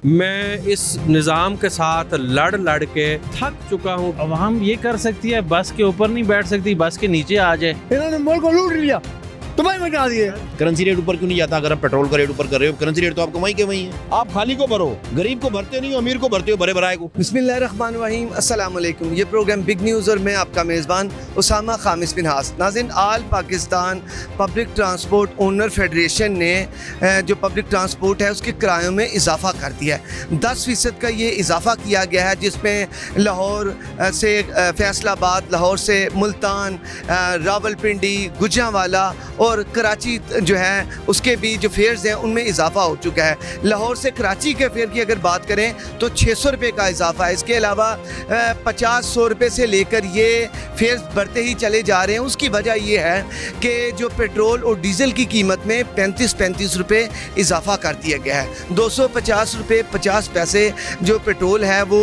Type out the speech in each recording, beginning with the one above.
मैं इस निज़ाम के साथ लड़ के थक चुका हूँ। अवाम ये कर सकती है, बस के ऊपर नहीं बैठ सकती, बस के नीचे आ जाए। इन्होंने मुल्क को लूट लिया, तुम्हें मचा दिए। करेंसी रेट ऊपर क्यों नहीं जाता? अगर आप पेट्रोल का रेट ऊपर कर रहे हो, करेंसी रेट तो आपको वहीं के वहीं है। आप खाली को भरो, गरीब को भरते नहीं हो, अमीर को भरते हो भरे भराए को। बिस्मिल्लाहिर्रहमानिर्रहीम, अस्सलाम वालेकुम। ये प्रोग्राम बिग न्यूज़ और मैं आपका मेज़बान उसामा खामिस बिन हास। नाज़रीन, all Pakistan public transport owner federation ने जो पब्लिक ट्रांसपोर्ट है उसके किरायों में इजाफा कर दिया है। 10% का ये इजाफा किया गया है, जिसमें लाहौर से फैसलाबाद, लाहौर से मुल्तान, रावलपिंडी, गुजरांवाला और कराची जो है उसके भी जो फेयर्स हैं उनमें इजाफा हो चुका है। लाहौर से कराची के फेयर की अगर बात करें तो 600 रुपये का इजाफा है। इसके अलावा 50-100 रुपये से लेकर ये फेयर्स बढ़ते ही चले जा रहे हैं। उसकी वजह ये है कि जो पेट्रोल और डीज़ल की कीमत में 35 रुपये इजाफा कर दिया गया है। 250 रुपये 50 पैसे जो पेट्रोल है वो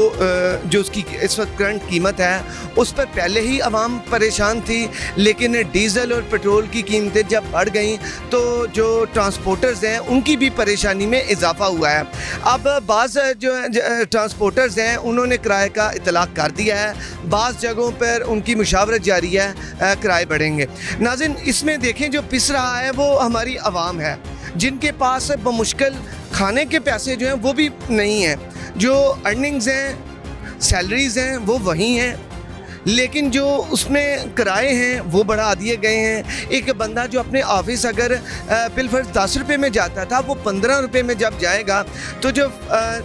जो उसकी इस वक्त करंट कीमत है उस पर पहले ही आवाम परेशान थी, लेकिन डीज़ल और पेट्रोल की कीमतें जब बढ़ गई तो जो ट्रांसपोर्टर्स हैं उनकी भी परेशानी में इजाफा हुआ है। अब बाज़ जो ट्रांसपोर्टर्स हैं उन्होंने किराए का इतलाक़ कर दिया है, बाज़ जगहों पर उनकी मुशावरत जारी है, किराए बढ़ेंगे। नाज़रीन, इसमें देखें जो पिस रहा है वो हमारी आवाम है, जिनके पास बमुश्किल खाने के पैसे जो हैं वो भी नहीं हैं। जो अर्निंग्स हैं, सैलरीज़ हैं वो वही हैं, लेकिन जो उसमें किराए हैं वो बढ़ा दिए गए हैं। एक बंदा जो अपने ऑफिस अगर बिलफर्ज 10 रुपये में जाता था वो 15 रुपये में जब जाएगा तो जो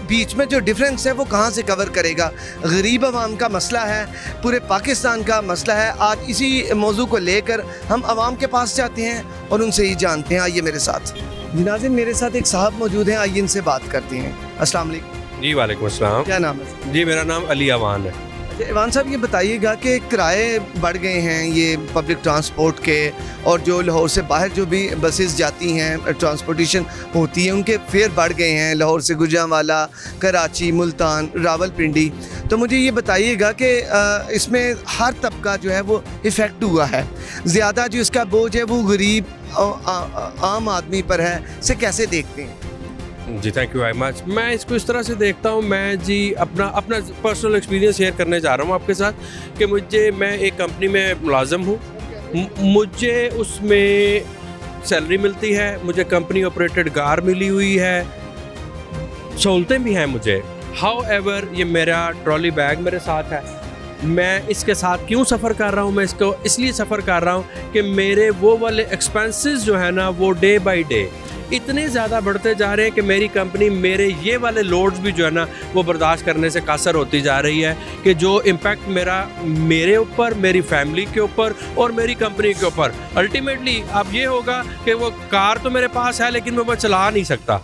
बीच में जो डिफरेंस है वो कहाँ से कवर करेगा? गरीब आवाम का मसला है, पूरे पाकिस्तान का मसला है। आज इसी मौजू को लेकर हम आवाम के पास जाते हैं और उनसे ही जानते हैं। आइए मेरे साथ। नाज़रीन, मेरे साथ एक साहब मौजूद हैं, आइए इनसे बात करते हैं। अस्सलाम वालेकुम। जी वालेकुम अस्सलाम। क्या नाम है? जी मेरा नाम अली अवान है। इवान साहब, ये बताइएगा कि किराए बढ़ गए हैं ये पब्लिक ट्रांसपोर्ट के, और जो लाहौर से बाहर जो भी बसेस जाती हैं, ट्रांसपोर्टेशन होती है, उनके फेयर बढ़ गए हैं। लाहौर से गुजरांवाला, कराची, मुल्तान, रावलपिंडी। तो मुझे ये बताइएगा कि इसमें हर तबका जो है वो इफ़ेक्ट हुआ है। ज़्यादा जो इसका बोझ है वो गरीब आम आदमी पर है। इसे कैसे देखते हैं? जी थैंक यू वेरी मच। मैं इसको इस तरह से देखता हूँ, मैं जी अपना पर्सनल एक्सपीरियंस शेयर करने जा रहा हूँ आपके साथ कि मैं एक कंपनी में मुलाजिम हूँ। मुझे उसमें सैलरी मिलती है, मुझे कंपनी ऑपरेटेड कार मिली हुई है, सहूलतें भी हैं मुझे। हाउएवर ये मेरा ट्रॉली बैग मेरे साथ है। मैं इसके साथ क्यों सफ़र कर रहा हूँ? मैं इसको इसलिए सफ़र कर रहा हूँ कि मेरे वो वाले एक्सपेंसेस जो है ना वो डे बाई डे इतने ज़्यादा बढ़ते जा रहे हैं कि मेरी कंपनी मेरे ये वाले लोड्स भी जो है ना वो बर्दाश्त करने से कासर होती जा रही है, कि जो इम्पैक्ट मेरे ऊपर, मेरी फैमिली के ऊपर और मेरी कंपनी के ऊपर अल्टीमेटली अब ये होगा कि वो कार तो मेरे पास है लेकिन मैं वो चला नहीं सकता।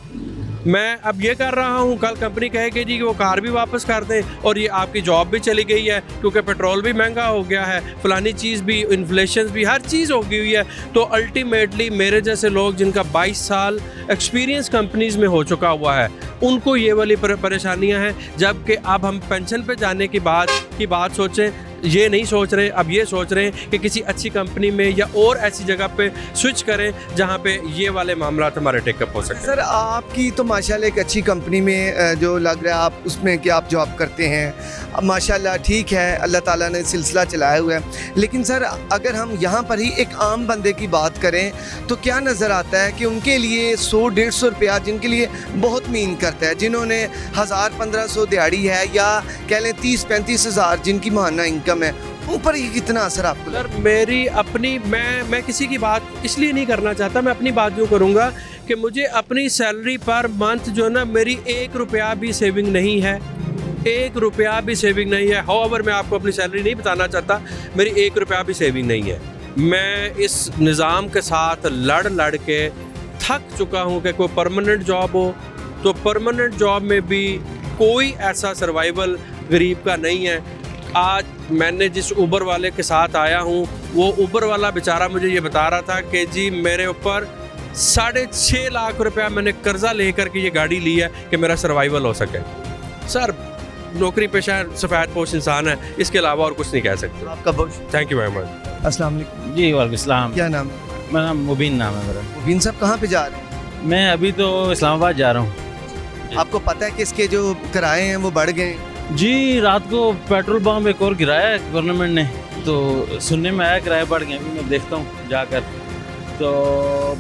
मैं अब ये कर रहा हूँ, कल कंपनी कहेगी जी कि वो कार भी वापस कर दें और ये आपकी जॉब भी चली गई है क्योंकि पेट्रोल भी महंगा हो गया है, फलानी चीज़ भी, इन्फ्लेशन भी, हर चीज़ हो गई हुई है। तो अल्टीमेटली मेरे जैसे लोग जिनका 22 साल एक्सपीरियंस कंपनीज़ में हो चुका हुआ है उनको ये वाली परेशानियाँ हैं। जबकि अब हम पेंशन पे जाने की बात सोचें, ये नहीं सोच रहे, अब ये सोच रहे हैं कि किसी अच्छी कंपनी में या और ऐसी जगह पे स्विच करें जहाँ पे ये वाले मामला हमारे टेकअप हो सके। सर, आपकी तो माशाल्लाह एक अच्छी कंपनी में जो लग रहा है आप उसमें कि आप जॉब करते हैं, अब माशाल्लाह ठीक है, अल्लाह ताला ने सिलसिला चलाया हुआ है। लेकिन सर, अगर हम यहाँ पर ही एक आम बंदे की बात करें तो क्या नज़र आता है कि उनके लिए 100-150 रुपया जिनके लिए बहुत मीन करता है, जिन्होंने 1000-1500 दिहाड़ी है या कह लें 30-35 हज़ार जिनकी माहाना इनकम है, उन पर ये कितना असर आपको? सर मेरी अपनी मैं किसी की बात इसलिए नहीं करना चाहता, मैं अपनी बात यूँ करूँगा कि मुझे अपनी सैलरी पर मंथ जो है ना मेरी 1 रुपया भी सेविंग नहीं है, 1 रुपया भी सेविंग नहीं है। हाउएवर मैं आपको अपनी सैलरी नहीं बताना चाहता, मेरी 1 रुपया भी सेविंग नहीं है। मैं इस निज़ाम के साथ लड़ के थक चुका हूँ कि कोई परमानेंट जॉब हो तो परमानेंट जॉब में भी कोई ऐसा सर्वाइवल गरीब का नहीं है। आज मैंने जिस ऊबर वाले के साथ आया हूँ वो ऊबर वाला बेचारा मुझे ये बता रहा था कि जी मेरे ऊपर 6.5 लाख रुपया मैंने कर्जा लेकर के ये गाड़ी ली है कि मेरा सर्वाइवल हो सके। सर नौकरी पेशा सफ़ेद पोश इंसान है, इसके अलावा और कुछ नहीं कह सकते। आपका बहुत थैंक यू वेरी मच। अस्सलाम वालेकुम। जी वालेकुम सलाम। क्या नाम है? मेरा नाम मुबीन नाम है मेरा। मुबीन साहब, कहाँ पे जा रहे हैं? मैं अभी तो इस्लामाबाद जा रहा हूँ। आपको पता है कि इसके जो किराए हैं वो बढ़ गए हैं? जी, रात को पेट्रोल पंप एक और गिराया है गवर्नमेंट ने, तो सुनने में आया किराए बढ़ गए। अभी मैं देखता हूँ जाकर। तो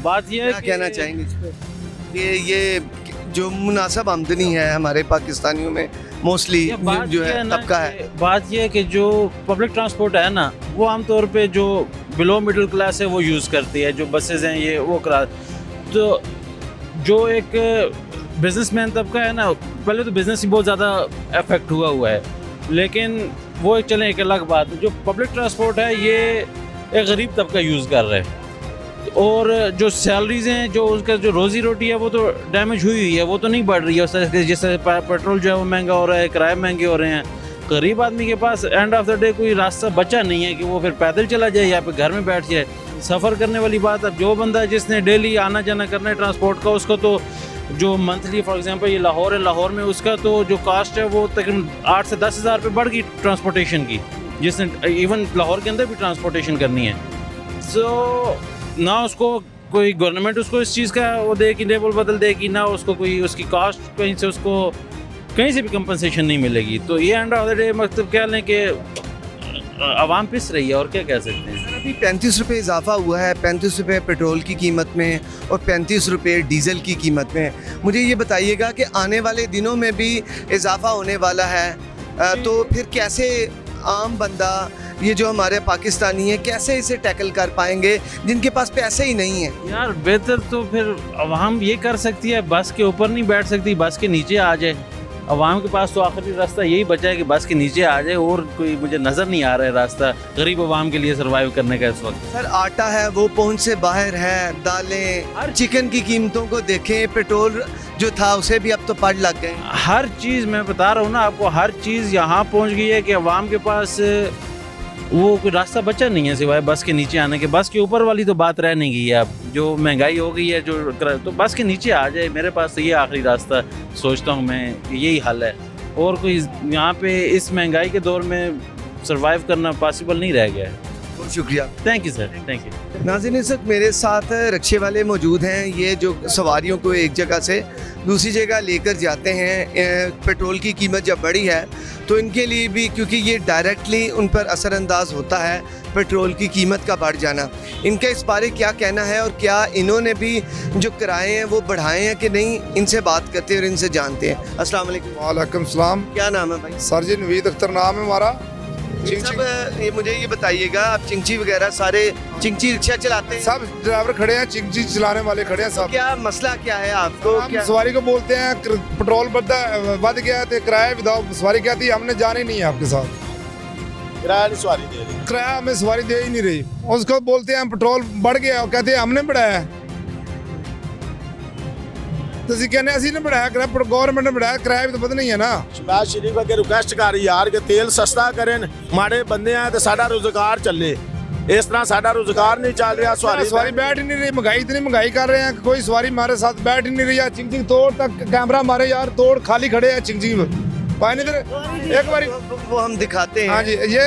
बात यह है क्या कि कहना चाहेंगे इस पे? ये जो मुनासिब आमदनी है हमारे पाकिस्तानियों में मोस्टली ये बात जो ये है ना तबका कि- है, बात यह है कि जो पब्लिक ट्रांसपोर्ट है ना, वो आमतौर पे जो बिलो मिडिल क्लास है वो यूज़ करती है। जो बसेज हैं ये वो करा, तो जो एक बिजनेसमैन तबका है ना, पहले तो बिजनेस ही बहुत ज़्यादा अफेक्ट हुआ है, लेकिन वो एक चलें एक अलग बात है। जो पब्लिक ट्रांसपोर्ट है ये एक गरीब तबका यूज़ कर रहा है, और जो सैलरीज हैं, जो उसका जो रोज़ी रोटी है वो तो डैमेज हुई है, वो तो नहीं बढ़ रही है। उस तरह से जैसे पेट्रोल जो है वो महंगा हो रहा है, किराए महंगे हो रहे हैं। गरीब आदमी के पास एंड ऑफ द डे कोई रास्ता बचा नहीं है कि वो फिर पैदल चला जाए या फिर घर में बैठ जाए। सफ़र करने वाली बात, अब जो बंदा है जिसने डेली आना जाना करना है ट्रांसपोर्ट का, उसको तो जो मंथली फॉर एग्जांपल ये लाहौर है, लाहौर में उसका तो जो कास्ट है वो तकरीबन 8 से 10 हज़ार रुपये बढ़ गई ट्रांसपोर्टेशन की, जिसने इवन लाहौर के अंदर भी ट्रांसपोर्टेशन करनी है। सो ना उसको कोई गवर्नमेंट उसको इस चीज़ का वो दे कि लेवल बदल देगी, ना उसको कोई उसकी कास्ट कहीं से उसको कहीं से भी कंपनसेशन नहीं मिलेगी। तो ये एंड ऑफ द डे मतलब क्या लें कि आवाम पिस रही है, और क्या कह सकते हैं। अभी 35 रुपये इजाफा हुआ है, 35 रुपये पेट्रोल की कीमत में और 35 रुपये डीजल की कीमत में। मुझे ये बताइएगा कि आने वाले दिनों में भी इजाफा होने वाला है, तो फिर कैसे आम बंदा, ये जो हमारे पाकिस्तानी है, कैसे इसे टैकल कर पाएंगे जिनके पास पैसे ही नहीं है? यार बेहतर तो फिर अवाम ये कर सकती है, बस के ऊपर नहीं बैठ सकती, बस के नीचे आ जाए। अवाम के पास तो आखिरी रास्ता यही बचा है कि बस के नीचे आ जाए, और कोई मुझे नज़र नहीं आ रहा है रास्ता गरीब अवाम के लिए सर्वाइव करने का इस वक्त। सर आटा है वो पहुंच से बाहर है, दालें, चिकन की कीमतों को देखें, पेट्रोल जो था उसे भी अब तो पड़ लग गए। हर चीज़ मैं बता रहा हूँ ना आपको, हर चीज़ यहाँ पहुँच गई है कि अवाम के पास वो कोई रास्ता बचा नहीं है सिवाय बस के नीचे आने के। बस के ऊपर वाली तो बात रह नहीं गई है। अब जो महंगाई हो गई है तो बस के नीचे आ जाए, मेरे पास तो ये आखिरी रास्ता सोचता हूँ मैं, यही हल है। और कोई यहाँ पे इस महंगाई के दौर में सर्वाइव करना पॉसिबल नहीं रह गया है। बहुत शुक्रिया। Thank you sir, thank you. नाज़रीन, इस वक्त मेरे साथ रिक्शे वाले मौजूद हैं। ये जो सवारियों को एक जगह से दूसरी जगह लेकर जाते हैं, पेट्रोल की कीमत जब बढ़ी है तो इनके लिए भी, क्योंकि ये डायरेक्टली उन पर असरअंदाज होता है पेट्रोल की कीमत का बढ़ जाना। इनका इस बारे क्या कहना है और क्या इन्होंने भी जो किराए हैं वो बढ़ाए हैं कि नहीं, इनसे बात करते हैं और इनसे जानते हैं। अस्सलाम वालेकुम। वालेकुम सलाम। क्या नाम है भाई? सर जी नवीद अख्तर नाम है हमारा। सब ये मुझे ये बताइएगा, आप चिंची वगैरह सारे चिंची रिक्शा चलाते हैं? सब ड्राइवर खड़े हैं, चिंची चलाने वाले खड़े हैं सब। क्या मसला क्या है आपको? हम क्या सवारी को बोलते हैं पेट्रोल बढ़ गया तो किराया विदाओ सवारी कहती है हमने जाना ही नहीं है आपके साथ, किराया नहीं सवारी दे रही। किराया हमें सवारी दे ही नहीं रही। उसको बोलते हैं पेट्रोल बढ़ गया, और कहते हैं हमने बढ़ाया। तो ਅਸੀਂ ਕਹਿੰਦੇ ਅਸੀਂ ਨੇ बढ़ाया किराया, गवर्नमेंट ने बढ़ाया किराया भी तो बदलना ही है ना। शहबाज शरीफ अगे रिक्वेस्ट कर रही यार कि तेल सस्ता करें, माड़े बंदे हैं तो साडा रोजगार चले। इस तरह साडा रोजगार नहीं चल रहा। सवारी बैठ ही नहीं रही, महंगाई इतनी महंगाई कर रहे हैं, कोई सवारी हमारे साथ बैठ ही नहीं रही है। चिंग तोड़ तक कैमरा मारे यार, तोड़ खाली खड़े हैं चिंग पानी इधर एक बार वो हम दिखाते हैं। हाँ जी, ये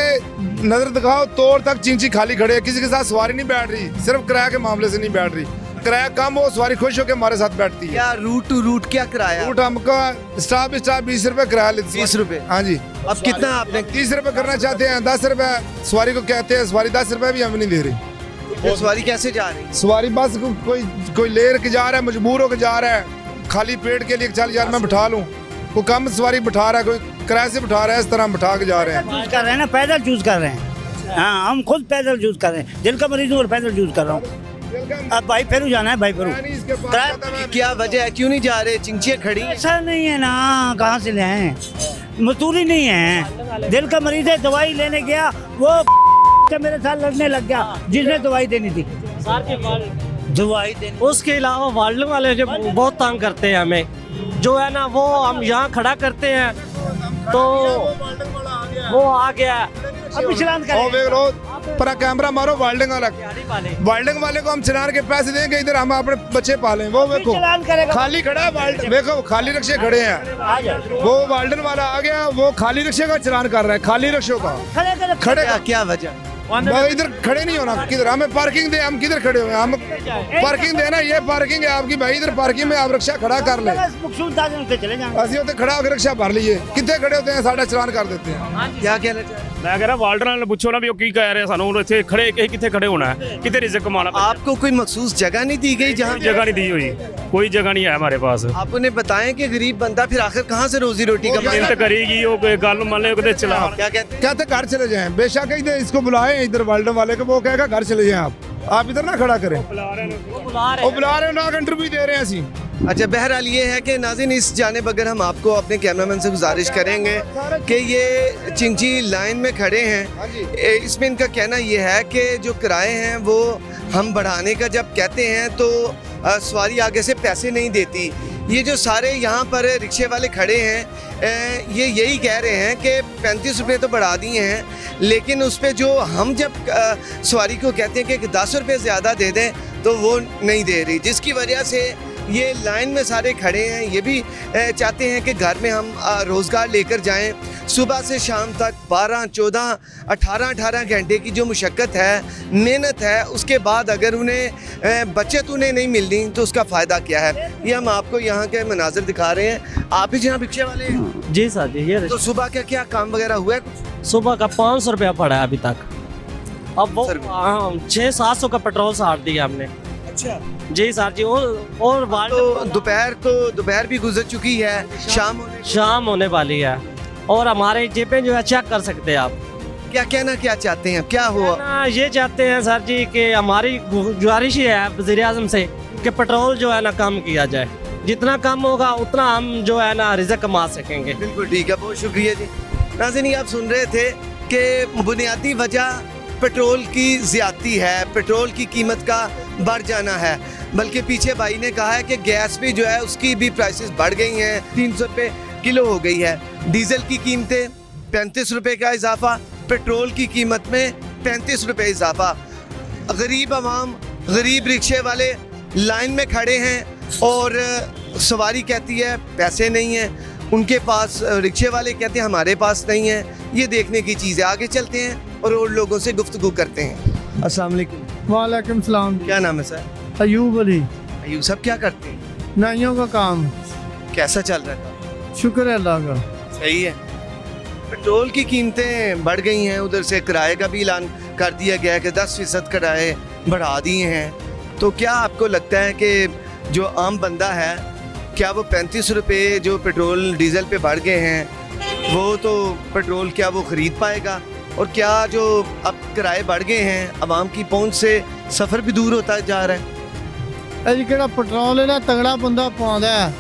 नजर दिखाओ, तोड़ तक चिंची खाली खड़े है, किसी के साथ सवारी नहीं बैठ रही, सिर्फ किराया के मामले से नहीं बैठ रही। किराया कम हो, सवारी खुश होकर हमारे साथ बैठती है। क्या रूट टू रूट क्या किराया? रूट हमको स्टाफ 20 रुपए किराया लेते। 20 रुपए? हाँ जी। अब कितना आपने? 30 रुपए करना चाहते हैं, 10 रुपए सवारी को कहते हैं, सवारी 10 रुपए भी हमें नहीं दे रही। फिर सवारी कैसे जा रही है? सवारी बस कोई ले के जा रहा है, मजबूर होकर जा रहा है, खाली पेट के लिए चल यार मैं बिठा लूँ। कोई कम सवारी बिठा रहा है, कोई किराए से बिठा रहा है, इस तरह हम बिठा के जा रहे हैं। चूज कर रहे हैं ना, पैदल चूज कर रहे हैं। हाँ, हम खुद पैदल चूज कर रहे हैं। दिल का मरीज हूँ और पैदल चूज कर रहा हूँ। अब भाई फेरू जाना है, भाई फेरू। क्या वजह है, क्यों नहीं जा रहे? चिंचियाँ खड़ी हैं। ऐसा नहीं है ना, कहाँ से ले आए? मजदूरी नहीं है। दिल का मरीज है, दवाई लेने गया, वो के मेरे साथ लड़ने लग गया जिसने दवाई देनी थी। दवाई देनी। उसके अलावा वार्ड वाले जो बहुत तंग करते हैं हमें, जो है ना वो हम यहाँ खड़ा करते हैं तो वो आ गया। अब चलान ओ करें। देख लो, पर कैमरा मारो वाल्डिंग वाले को हम चलान के पैसे देंगे, इधर हम अपने बच्चे पालें। वो देखो चलान करेगा। खाली खड़ा है वाल्डन, देखो खाली रिक्शे खड़े हैं। वो वाल्डन वाला आ गया, वो खाली रिक्शे का चलान कर रहा है, खाली रिक्शों का खड़े खड़े। क्या वजह? भाई इधर खड़े नहीं होना, किधर हमें पार्किंग दे, हम किधर खड़े हुए हैं? हम पार्किंग देना, ये पार्किंग है आपकी भाई, इधर पार्किंग में आप रिक्शा खड़ा कर ले, चले जाएंगे। ਅਸੀਂ ਉੱਥੇ ਖੜਾ ਹੋ ਕੇ ਰਿਕਸ਼ਾ ਭਰ ਲਈਏ, ਕਿੱਥੇ ਖੜੇ ਹੁੰਦੇ ਆ ਸਾਡਾ ਚਲਾਨ ਕਰ ਦਿੰਦੇ ਆ। क्या कहना चाह रहे हैं? ਮੈਂ ਕਹਿੰਦਾ ਵਾਲਡਰ ਨਾਲ ਪੁੱਛੋ ਨਾ ਵੀ ਉਹ ਕੀ ਕਹਿ ਰਹੇ ਸਾਨੂੰ, ਹੁਣ ਇੱਥੇ ਖੜੇ ਕਿ ਕਿੱਥੇ ਖੜੇ ਹੋਣਾ ਹੈ, ਕਿਤੇ ਰਿਜ਼ਕ ਕਮਾਉਣਾ ਪੈਂਦਾ। आपको कोई मखसूस जगह नहीं दी गई जहाँ कोई जगह नहीं दी हुई, कोई जगह नहीं है हमारे पास। आप उन्हें बताएं कि गरीब बंदा फिर आखिर कहाँ से रोजी रोटी मिहनत कमाएगा? करेगी वो कोई गल मान ले किते चला। क्या कहते हैं? कहते घर चले जाएं, बेशक इधर इसको बुलाएं, इधर वाल्डन वाले को, वो कहेगा घर चले जाएं, आप इधर ना खड़ा करें। वो बुला रहे हैं, ना इंटरव्यू दे रहे हैं ऐसी। अच्छा, बहरहाल ये है कि नाज़रीन इस जानिब अगर हम आपको अपने कैमरामैन से गुजारिश करेंगे कि ये चिंची लाइन में खड़े हैं, इसमें इनका कहना ये है कि जो किराए हैं वो हम बढ़ाने का जब कहते हैं तो सवारी आगे से पैसे नहीं देती। ये जो सारे यहाँ पर रिक्शे वाले खड़े हैं ये यही कह रहे हैं कि 35 रुपये तो बढ़ा दिए हैं, लेकिन उस पर जो हम जब सवारी को कहते हैं कि 10 रुपये ज़्यादा दे दें तो वो नहीं दे रही, जिसकी वजह से ये लाइन में सारे खड़े हैं। ये भी चाहते हैं कि घर में हम रोज़गार लेकर जाएं। सुबह से शाम तक 12, 14, 18 घंटे की जो मुशक्क़त है, मेहनत है, उसके बाद अगर उन्हें बचत उन्हें नहीं मिलनी तो उसका फ़ायदा क्या है? ये हम आपको यहाँ के मनाज़िर दिखा रहे हैं। आप ही जहाँ रिक्शे वाले हैं? जी सर जी, ये तो सुबह का क्या काम वगैरह हुआ है कुछ? सुबह का 500 रुपया पड़ा है अभी तक। अब वो सर। 600-700 का पेट्रोल साट दिया हमने। अच्छा, जी सर जी। और तो दोपहर भी गुजर चुकी है, शाम होने वाली है और हमारे जेबें जो है चेक कर सकते हैं आप। क्या कहना क्या चाहते हैं, क्या हुआ? ना ये चाहते हैं सर जी कि हमारी गुजारिश ही है वज़ीर आज़म से कि पेट्रोल जो है ना कम किया जाए, जितना कम होगा उतना हम जो है ना रिज़्क कमा सकेंगे। बिल्कुल ठीक है, बहुत शुक्रिया जी। नाज़रीन, आप सुन रहे थे कि बुनियादी वजह पेट्रोल की ज़्यादती है, पेट्रोल की कीमत का बढ़ जाना है, बल्कि पीछे भाई ने कहा है कि गैस भी जो है उसकी भी प्राइसेस बढ़ गई हैं, 300 रुपये किलो हो गई है। डीजल की कीमतें 35 रुपये का इजाफा, पेट्रोल की कीमत में 35 रुपये इजाफा। गरीब आवाम, गरीब रिक्शे वाले लाइन में खड़े हैं और सवारी कहती है पैसे नहीं हैं, उनके पास रिक्शे वाले कहते हैं हमारे पास नहीं है। ये देखने की चीज़ है। आगे चलते हैं और लोगों से गुफ्तगू करते हैं। अस्सलाम वालेकुम। वालेकुम सलाम। क्या नाम है सर? अयूब अली। अयूब साहब क्या करते हैं? नाइयों का काम। कैसा चल रहा है? शुक्र है अल्लाह का। सही है। पेट्रोल की कीमतें बढ़ गई हैं, उधर से किराए का भी ऐलान कर दिया गया है कि 10% किराए बढ़ा दिए हैं। तो क्या आपको लगता है कि जो आम बंदा है, क्या वो 35 रुपये जो पेट्रोल डीजल पे बढ़ गए हैं, वो तो पेट्रोल क्या वो ख़रीद पाएगा? और क्या जो अब किराए बढ़ गए हैं, आवाम की पहुंच से सफ़र भी दूर होता जा रहा है? अजी केड़ा पेट्रोल है ना तगड़ा बंदा पाਉਂਦਾ ਹੈ,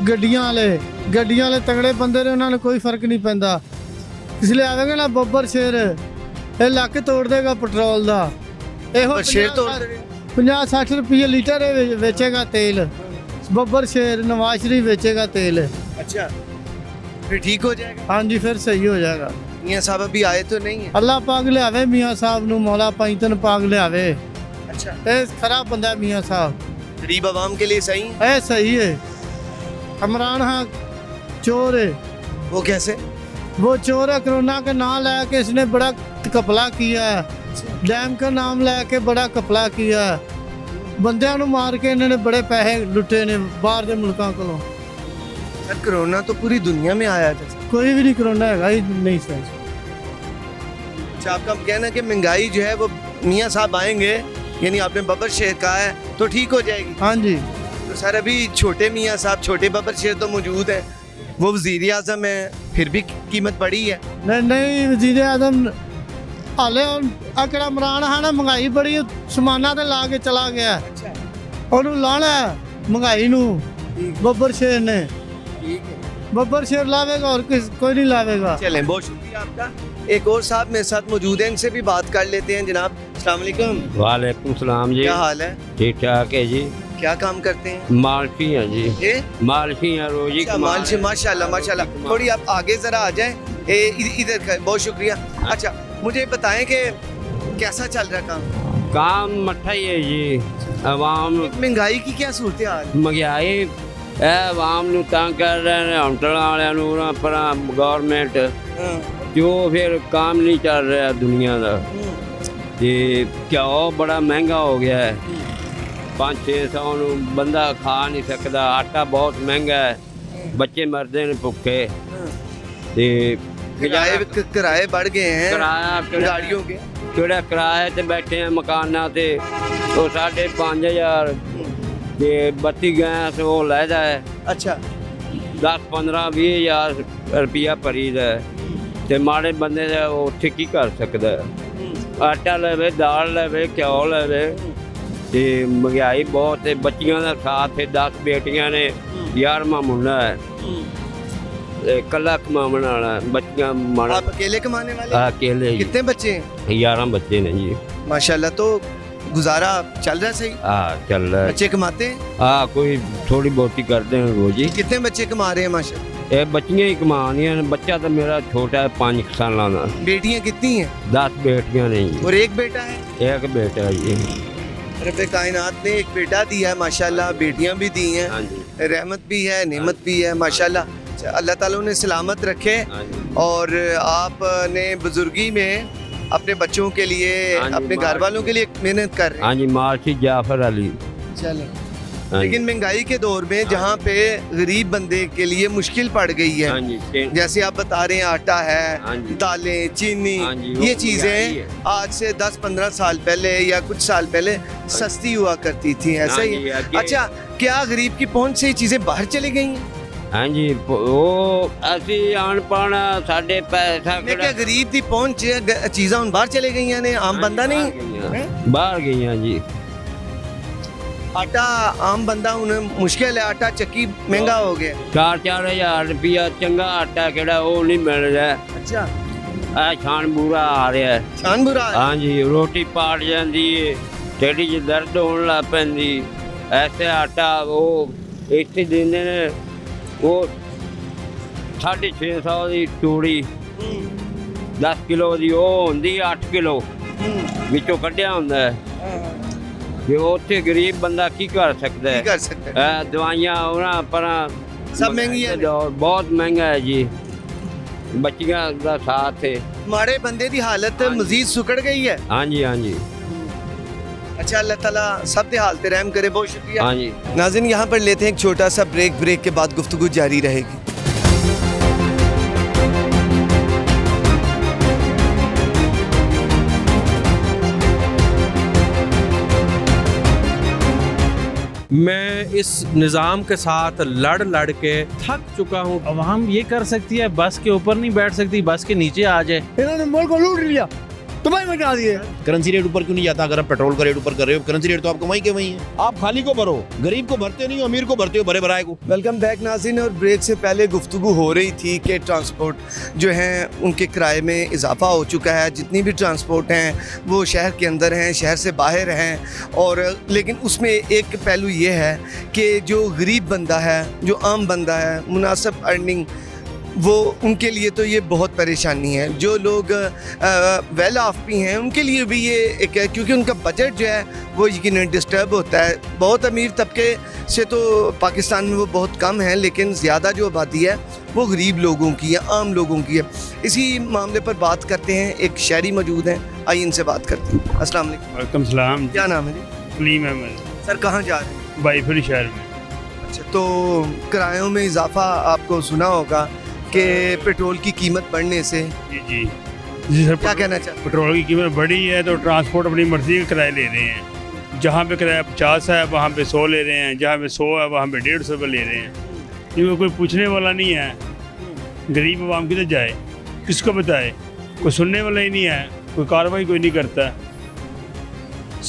ਗੱਡੀਆਂ ਵਾਲੇ ਤਗੜੇ ਬੰਦੇ ਨੇ, ਉਹਨਾਂ ਨੂੰ ਕੋਈ ਫਰਕ ਨਹੀਂ ਪੈਂਦਾ। ਇਸ ਲਈ ਆਵੇਗਾ ਨਾ ਬੱਬਰ ਸ਼ੇਰ, ਇਹ ਲੱਕ ਤੋੜ ਦੇਗਾ ਪੈਟਰੋਲ ਦਾ। ਇਹੋ शेर तो 50-60 रुपये लीटर बेचेगा तेल। बब्बर शेर नवाज शरीफ बेचेगा तेल। अच्छा, फिर ठीक हो जाएगा? हाँ जी, फिर सही हो जाएगा। मियाँ साहब अभी आए तो नहीं है? अल्लाह पाक लियावे मियाँ साहब नू, मौला पैंतन पाक लियावे। अच्छा, खराब बंदा है मियाँ साहब, गरीब आवाम के लिए सही है? है सही है। इमरान हाँ चोर है। वो कैसे? वो चोर है, कोरोना का नाम लेके इसने बड़ा कपला किया है, डैम का नाम लेके बड़ा कपला किया है, बंदियां नू मार के इन्होंने बड़े पैसे लुटे ने बाहर के मुल्कों को। सर, कोरोना तो पूरी दुनिया में आया था। कोई भी नहीं कोरोना है ही नहीं सर। अच्छा, आपका कहना है कि महंगाई जो है वो मियाँ साहब आएंगे, यानी आपने बब्बर शेर कहा है, तो ठीक हो जाएगी? हाँ जी। तो सर अभी छोटे मियाँ साहब, छोटे बब्बर शेर तो मौजूद हैं, वो वज़ीर आज़म है, फिर भी कीमत बढ़ी है। नहीं वज़ीर आज़म हाले आकड़ा इमरान है ना, महंगाई बड़ी समाना ते ला के चला गया। अच्छा, और लाना महंगाई नू बब्बर शेर ने। बब्बर शेर लावेगा और कोई नहीं लावेगा। चलें, बहुत शुक्रिया आपका। एक और साहब मेरे साथ मौजूद हैं, इनसे भी बात कर लेते हैं। जनाब अस्सलाम वालेकुम। वालेकुम सलाम जी। क्या हाल है? ठीक ठाक है जी। क्या काम करते हैं? मालफी है जी। ये मालफी है, रोजी अच्छा, मालशी, माशाल्लाह माशाल्लाह। थोड़ी आप आगे ज़रा आ जाएं, इधर। बहुत शुक्रिया। अच्छा, मुझे बताएं कि कैसा चल रहा काम मठा ही है जी। आवाम महंगाई की क्या सूरत हाल? महंगाई आवाम नू तंग कर रहे हैं, होटल वाले पर गवर्नमेंट जो फिर काम नहीं चल रहा दुनिया का ते घ्यो बड़ा महंगा हो गया है 500-600 ਨੂੰ बंदा खा नहीं सकता आटा बहुत महंगा है बच्चे मरते हैं भुखे ते किराए बढ़ गए हैं किराया गाड़ियों के किहड़ा किराए ते बैठे हैं मकाना ते तो 5,500 ते 32 गैस वो लैदा है अच्छा 10-15-20 हज़ार रुपया भरीदा है ते माड़े बंदे दा उत्थे की कर सकदा है आटा लवे दाल लवे घ्यो लवे ते महंगाई बहुत है बच्चियां दा साथ है 10 बेटियां ने 11वां मुंडा है कला कमाने वाला बच्चियां माड़ा आप अकेले कमाने वाले अकेले ही कितने बच्चे हैं 11 बच्चे ने जी माशाल्लाह तो गुजारा चल रहा है सही चल रहा है बच्चे कमाते हैं कोई थोड़ी बहुती करते हैं रोज ही कितने बच्चे कमा रहे हैं माशाल्लाह ये बच्चियां ही कमानियां ने बच्चा तो मेरा छोटा है 5 साल का बेटियां कितनी हैं 10 बेटियां ने जी और एक बेटा है एक बेटा है जी रब्बे कायनात ने एक बेटा दिया है माशाल्लाह बेटियां भी दी हैं हाँ जी रहमत भी है नेमत भी है माशाल्लाह अल्लाह ताला उन्हें सलामत रखे हाँ जी और आपने बुजुर्गी में अपने बच्चों के लिए हाँ जी, अपने घर वालों के लिए मेहनत कर रहे हाँ जी मार्शी जाफर अली हैं चलें हाँ लेकिन महंगाई के दौर में जहाँ पे गरीब बंदे के लिए मुश्किल पड़ गई है हाँ जी जैसे आप बता रहे हैं आटा हाँ है जी। दालें चीनी हाँ जी, वो ये महंगाई चीज़ें है। आज से 10-15 साल पहले या कुछ साल पहले सस्ती हुआ करती थी ऐसा हाँ ही जी, है? आगे- अच्छा क्या गरीब की पहुंच से ये चीज़ें बाहर चली गई हैं हाँ जी वो असी अनपढ़ साढ़े पैसा मैं क्या गरीब की पहुंच चीज़ां हुन बाहर चली गई ने आम बंदा नहीं बाहर गई हैं जी आटा आम बंदा उन्हें मुश्किल है आटा चक्की महंगा हो गया 4-4 हज़ार रुपया चंगा आटा केड़ा वो नहीं मिल रहा अच्छा है छान बूरा आ रहा है छान बुरा हाँ जी रोटी पाट जाती है ढिड च दर्द होने लग पैंदी ऐसे आटा वो इतने देंदे ने वो 650 की तूड़ी 10 किलो की वो होंदी 8 किलो विचों कढ़िया होंदा है जे उत्थे गरीब बंदा की कर सकता है कर सकते हैं दवाइयां उन्हां पर सब महंगियां ने। बहुत महंगा है जी बच्चियां का साथ है माड़े बंदे की हालत मजीद सुकड़ गई है हाँ जी हाँ जी अच्छा अल्लाह ताला सब दे हाल पे रहम करे बहुत शुक्रिया हाँ जी नाज़रीन यहाँ पर लेते हैं एक छोटा सा ब्रेक के बाद गुफ्तगू जारी रहेगी मैं इस निज़ाम के साथ लड़ के थक चुका हूँ अवाम ये कर सकती है बस के ऊपर नहीं बैठ सकती बस के नीचे आ जाए इन्होंने मुल्क को लूट लिया तुम्हें मचा दिए करेंसी रेट ऊपर क्यों नहीं जाता अगर आप पेट्रोल का रेट ऊपर कर रहे हो करेंसी रेट तो आपको वहीं के वहीं है आप खाली को भरो गरीब को भरते नहीं हो अमीर को भरते हो भरे भराए को वेलकम बैक नाज़रीन और ब्रेक से पहले गुफ्तगू हो रही थी कि ट्रांसपोर्ट जो हैं उनके किराए में इजाफा हो चुका है जितनी भी ट्रांसपोर्ट हैं वो शहर के अंदर हैं शहर से बाहर हैं और लेकिन उसमें एक पहलू ये है कि जो गरीब बंदा है जो आम बंदा है मुनासिब अर्निंग वो उनके लिए तो ये बहुत परेशानी है जो लोग वेल ऑफ भी हैं उनके लिए भी ये एक है क्योंकि उनका बजट जो है वो यकीनन डिस्टर्ब होता है बहुत अमीर तबके से तो पाकिस्तान में वो बहुत कम है लेकिन ज़्यादा जो आबादी है वो गरीब लोगों की है आम लोगों की है इसी मामले पर बात करते हैं एक शहरी मौजूद हैं आइए इनसे बात करते हैं अस्सलाम वालेकुम वालेकुम सलाम क्या नाम है जी सलीम अहमद सर कहाँ जा रहे हैं बाईफुल शहर में अच्छा तो किरायों में इजाफा आपको सुना होगा कि पेट्रोल की कीमत बढ़ने से जी जी जी सर क्या कहना चाहते पेट्रोल की कीमत बढ़ी है तो ट्रांसपोर्ट अपनी मर्जी का किराया ले रहे हैं जहाँ पे किराया 50 है वहाँ पे 100 ले रहे हैं जहाँ पे 100 है वहाँ पे 150 रुपये ले रहे हैं क्योंकि कोई पूछने वाला नहीं है गरीब आवाम किधर जाए किसको बताए कोई सुनने वाला ही नहीं है कोई कार्रवाई कोई नहीं करता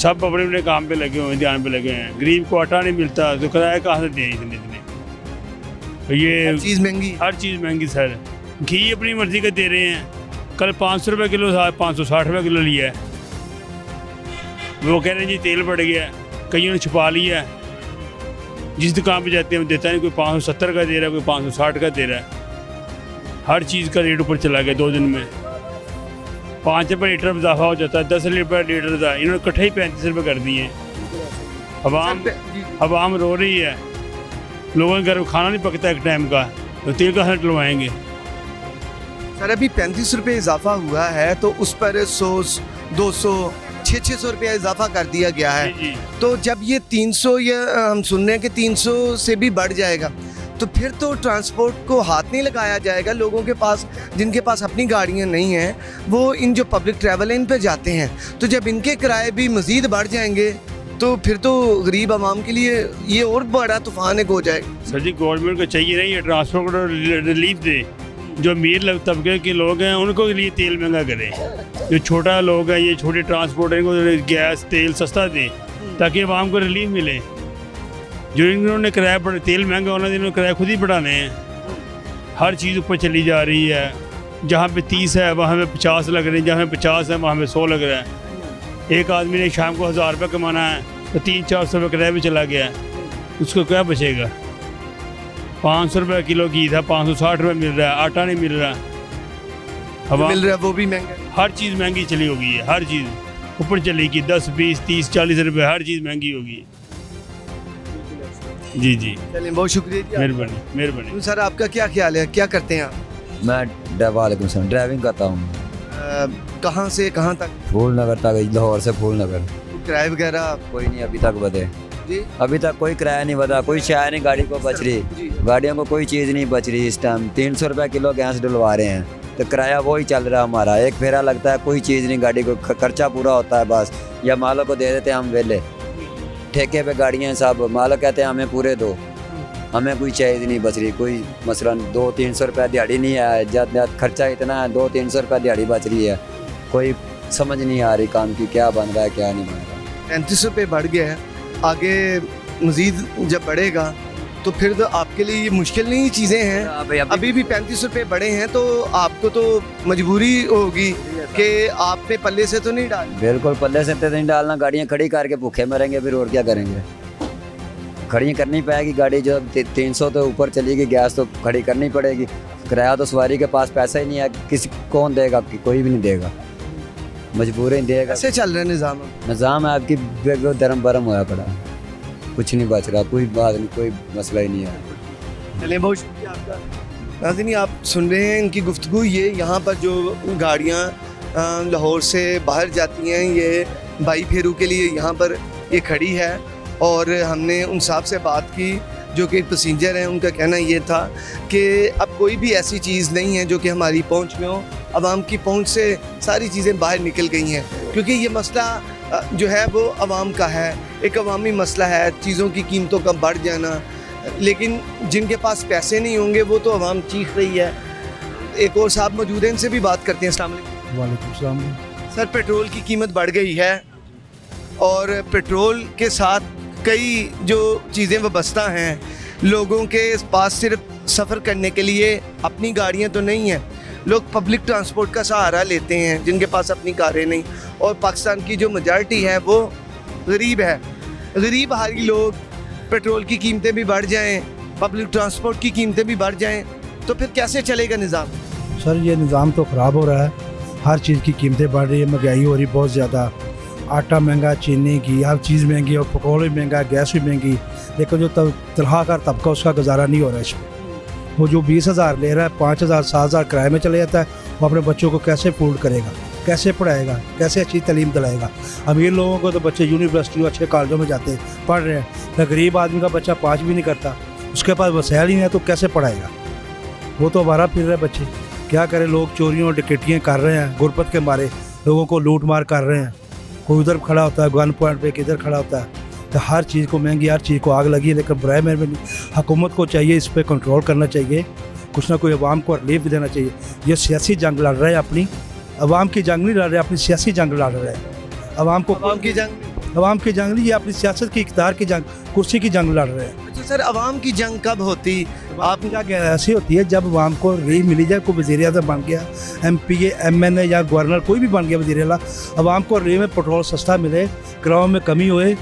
सब अपने अपने काम पे लगे हुए हैं ध्यान पे लगे हैं गरीब को आटा नहीं मिलता तो किराया कहाँ से दें इतने तो ये चीज़ महंगी हर चीज़ महंगी सर घी अपनी मर्जी का दे रहे हैं कल 500 रुपये किलो था 560 रुपये किलो लिया है वो कह रहे हैं जी तेल बढ़ गया है कईयों ने छुपा लिया है जिस दुकान पे जाते हैं वो देता नहीं कोई 570 का दे रहा है कोई 560 का दे रहा है हर चीज़ का रेट ऊपर चला गया 2 दिन में 5 रुपये लीटर में इजाफा हो जाता है 10 रुपये लीटर था इन्होंने इकट्ठे ही 35 रुपये कर दिए हैं अवाम रो रही है लोगों के घर में खाना नहीं पकता एक टाइम का तो तेल कहाँ से डलवाएंगे सर अभी 35 रुपये इजाफा हुआ है तो उस पर 100, 200, 600 रुपया इजाफा कर दिया गया है। जी। तो जब ये 300 या हम सुन रहे हैं कि 300 से भी बढ़ जाएगा तो फिर तो ट्रांसपोर्ट को हाथ नहीं लगाया जाएगा। लोगों के पास, जिनके पास अपनी गाड़ियां नहीं हैं, वो इन जो पब्लिक ट्रैवल है इन पे जाते हैं। तो जब इनके किराए भी मज़ीद बढ़ जाएंगे तो फिर तो गरीब आवाम के लिए ये और बड़ा तूफान एक हो जाएगा। सर जी, गवर्नमेंट को चाहिए नहीं है ट्रांसपोर्ट को रिलीफ दे। जो अमीर तबके के लोग हैं उनको के लिए तेल महंगा करें। जो छोटा लोग हैं, ये छोटे ट्रांसपोर्ट हैं, इनको गैस तेल सस्ता दें ताकि आवाम को रिलीफ मिले। जो इन्होंने किराया तेल महंगा होना, इन्होंने किराया खुद ही बढ़ाने हैं। हर चीज़ ऊपर चली जा रही है। जहाँ पे 30 है वहाँ पे 50 लग रहे हैं, जहाँ पे 50 है वहाँ पे 100 लग रहा है। एक आदमी ने शाम को 1000 रुपये कमाना है तो 300-400 रुपये किराया भी चला गया है, उसको क्या बचेगा? 500 रुपये किलो घी था, 560 रुपये मिल रहा है। आटा नहीं मिल रहा, हवा मिल रहा है वो भी महंगा है। हर चीज़ महंगी चली होगी है। हर चीज़ ऊपर चलेगी, 10, 20, 30, 40 रुपये हर चीज़ महंगी होगी। जी जी, चलिए बहुत शुक्रिया जी। मेहरबानी मेहरबानी। सर आपका क्या ख्याल है, क्या करते हैं आप? मैं वालेकुम सलाम, ड्राइविंग करता हूँ। कहाँ से कहाँ तक? फूल नगर तक, लाहौर से फूल नगर। किराए वगैरह? कोई नहीं अभी तक बदे जी, अभी तक कोई किराया नहीं बता, कोई शायद नहीं गाड़ी को बच रही, गाड़ियों को कोई चीज़ नहीं बच रही। इस टाइम 300 रुपये किलो गैस डलवा रहे हैं तो किराया वही चल रहा है हमारा। एक फेरा लगता है, कोई चीज़ नहीं, गाड़ी को खर्चा पूरा होता है बस। या मालों को दे देते हैं हम वेले, ठेके पे गाड़ियाँ सब, मालिक कहते हैं हमें पूरे दो, हमें कोई चीज़ नहीं बच रही। कोई मसलन 200-300 रुपये दिहाड़ी नहीं है, ज़्यादा खर्चा इतना है, 200-300 रुपये दिहाड़ी बच रही है। कोई समझ नहीं आ रही काम की, क्या बन रहा है क्या नहीं बन रहा। 35 रुपये बढ़ गया है, आगे मज़ीद जब बढ़ेगा तो फिर तो आपके लिए ये मुश्किल नहीं चीज़ें हैं। अभी भी 35 रुपये बढ़े हैं तो आपको तो मजबूरी होगी कि आपने पल्ले से तो नहीं डाल। बिल्कुल पल्ले से तो नहीं डालना, गाड़ियाँ खड़ी करके भूखे मरेंगे फिर, और क्या करेंगे? खड़ी करनी पड़ेगी गाड़ी। जब 300 तो ऊपर चलेगी गैस तो खड़ी करनी पड़ेगी। किराया तो सवारी के पास पैसा ही नहीं है, किसी कौन देगा? कोई भी नहीं देगा, मजबूरी देगा। कैसे चल रहा है निज़ाम? निज़ाम है आपकी धर्म बरम होया पड़ा, कुछ नहीं बच रहा, कोई बात नहीं, कोई मसला ही नहीं है। चलिए बहुत शुक्रिया आपका। नाज़रीन आप सुन रहे हैं इनकी गुफ्तगू। ये यहाँ पर जो गाड़ियाँ लाहौर से बाहर जाती हैं, ये बाई फेरू के लिए यहाँ पर ये खड़ी है और हमने उन साहब से बात की जो कि पैसेंजर हैं। उनका कहना ये था कि अब कोई भी ऐसी चीज़ नहीं है जो कि हमारी पहुंच में हो। आवाम की पहुंच से सारी चीज़ें बाहर निकल गई हैं क्योंकि ये मसला जो है वो आवाम का है, एक अवामी मसला है, चीज़ों की कीमतों का बढ़ जाना। लेकिन जिनके पास पैसे नहीं होंगे वो तो आवाम चीख रही है। एक और साहब मौजूद हैं, इनसे भी बात करते हैं। अस्सलाम वालेकुम। वालेकुम सलाम। सर पेट्रोल की कीमत बढ़ गई है और पेट्रोल के साथ कई जो चीज़ें वाबस्ता हैं। लोगों के पास सिर्फ सफ़र करने के लिए अपनी गाड़ियां तो नहीं हैं, लोग पब्लिक ट्रांसपोर्ट का सहारा लेते हैं जिनके पास अपनी कारें नहीं। और पाकिस्तान की जो मेजॉरिटी है वो गरीब है। गरीब हारी लोग, पेट्रोल की कीमतें भी बढ़ जाएं, पब्लिक ट्रांसपोर्ट की कीमतें भी बढ़ जाएं तो फिर कैसे चलेगा निज़ाम? सर ये निज़ाम तो ख़राब हो रहा है, हर चीज़ की कीमतें बढ़ रही है, महंगाई हो रही बहुत ज़्यादा। आटा महंगा, चीनी की हर चीज़ महंगी, और पेट्रोल भी महंगा, गैस भी महंगी। लेकिन जो तनख्वाहकार तबका उसका गुजारा नहीं हो रहा है इसमें। वो जो 20,000 ले रहा है, 5,000 7,000 किराए में चले जाता है, वो अपने बच्चों को कैसे फूड करेगा, कैसे पढ़ाएगा, कैसे अच्छी तालीम दिलाएगा? अमीर लोगों को तो बच्चे यूनिवर्सिटी अच्छे कॉलेजों में जाते हैं, पढ़ रहे हैं, तो गरीब आदमी का बच्चा 5 भी नहीं करता, उसके पास वसाइल ही नहीं है तो कैसे पढ़ाएगा? वो तो आवारा फिर रहे बच्चे, क्या करें? लोग चोरियों डकैतियाँ कर रहे हैं, गुर्बत के मारे लोगों को लूट मार कर रहे हैं। कोई उधर खड़ा होता है गन पॉइंट पे, किधर खड़ा होता है। तो हर चीज़ को महंगी, हर चीज़ को आग लगी है। लेकिन बराए मेहरबानी हुकूमत को चाहिए इस पर कंट्रोल करना चाहिए, कुछ ना कोई अवाम को रिलीफ देना चाहिए। ये सियासी जंग लड़ रहे हैं, अपनी अवाम की जंग नहीं लड़ रहे, अपनी सियासी जंग लड़ रहे हैं। अवाम की जंग नहीं, ये अपनी सियासत की, इक़्तिदार की जंग, कुर्सी की जंग लड़ रहे हैं। अच्छा सर, अवाम की जंग कब होती? आप क्या ऐसी होती है जब अवाम को री मिली जाए, कोई वज़ीर आज़म बन गया, MPA MNA या गवर्नर कोई भी बन गया वज़ीर आला, अवाम को री में पेट्रोल सस्ता मिले, किरायों में कमी होए,